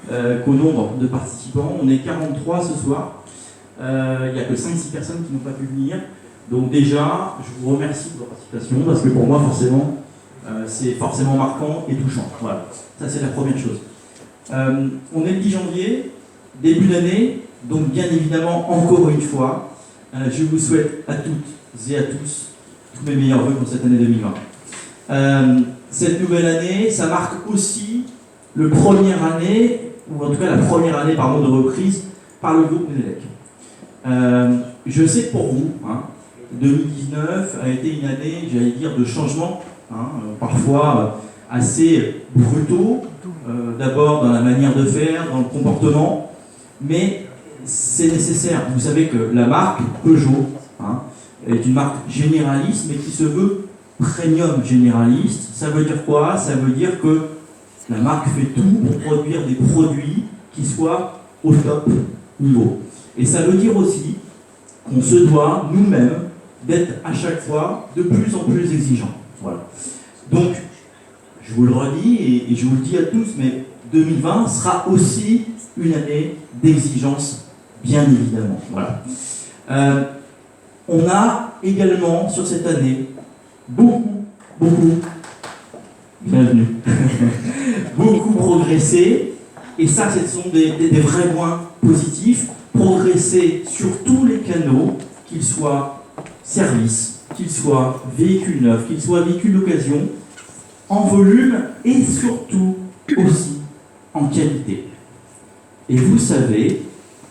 qu'au nombre de participants. On est 43 ce soir. Il n'y a que 5-6 personnes qui n'ont pas pu venir. Donc déjà, je vous remercie de votre participation, parce que pour moi, forcément, c'est forcément marquant et touchant. Voilà, ça c'est la première chose. On est le 10 janvier, début d'année, donc bien évidemment, encore une fois, je vous souhaite à toutes et à tous tous mes meilleurs vœux pour cette année 2020. Cette nouvelle année, ça marque aussi la première année de reprise par le groupe Ménélec. Je sais que pour vous, 2019 a été une année, j'allais dire, de changement, parfois assez brutaux, d'abord dans la manière de faire, dans le comportement, mais c'est nécessaire. Vous savez que la marque Peugeot est une marque généraliste, mais qui se veut premium généraliste. Ça veut dire quoi? Ça veut dire que la marque fait tout pour produire des produits qui soient au top niveau. Et ça veut dire aussi qu'on se doit, nous-mêmes, d'être à chaque fois de plus en plus exigeants. Voilà. Donc, je vous le redis et je vous le dis à tous, mais 2020 sera aussi une année d'exigence, bien évidemment. Voilà. On a également, sur cette année, bienvenue, beaucoup progressé, et ça, ce sont des vrais points positifs, progresser sur tous les canaux, qu'ils soient services, qu'ils soient véhicules neufs, qu'ils soient véhicules d'occasion, en volume et surtout aussi en qualité. Et vous savez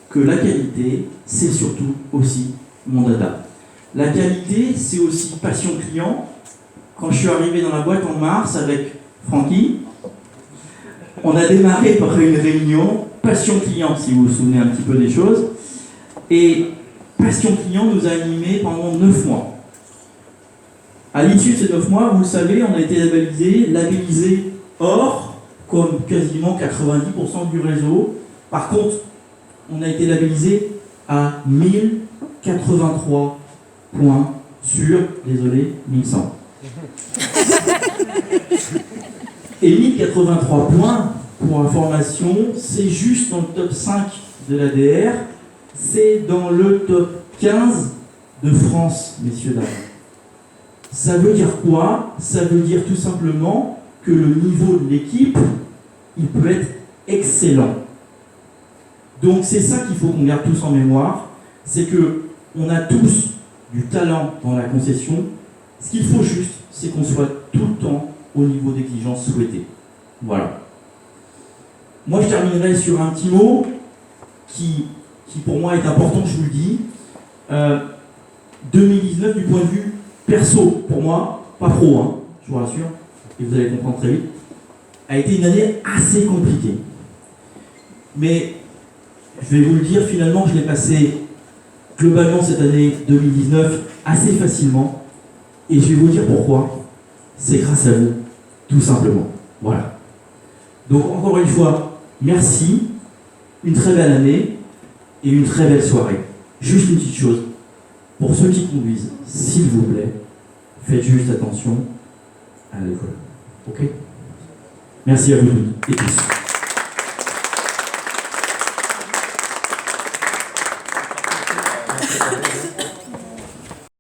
que la qualité, c'est surtout aussi mon dada. La qualité, c'est aussi passion client. Quand je suis arrivé dans la boîte en mars avec Francky, on a démarré par une réunion passion client, si vous vous souvenez un petit peu des choses. Et passion client nous a animés pendant 9 mois. À l'issue de ces 9 mois, vous le savez, on a été labellisé or, comme quasiment 90% du réseau. Par contre, on a été labellisé à 1083 points sur, désolé, 1100. Et 1083 points, pour information, c'est juste dans le top 5 de l'ADR, c'est dans le top 15 de France, messieurs, dames. Ça veut dire quoi? Ça veut dire tout simplement que le niveau de l'équipe, il peut être excellent. Donc c'est ça qu'il faut qu'on garde tous en mémoire, c'est qu'on a tous du talent dans la concession. Ce qu'il faut juste, c'est qu'on soit tout le temps au niveau d'exigence souhaité. Voilà. Moi, je terminerai sur un petit mot qui pour moi est important, je vous le dis. 2019, du point de vue perso, pour moi, pas pro, je vous rassure, et vous allez comprendre très vite, a été une année assez compliquée. Mais, je vais vous le dire, finalement, je l'ai passé globalement cette année 2019 assez facilement. Et je vais vous dire pourquoi. C'est grâce à vous, tout simplement. Voilà. Donc, encore une fois, merci, une très belle année et une très belle soirée. Juste une petite chose. Pour ceux qui conduisent, s'il vous plaît, faites juste attention à l'alcool. Ok? Merci à vous toutes et tous.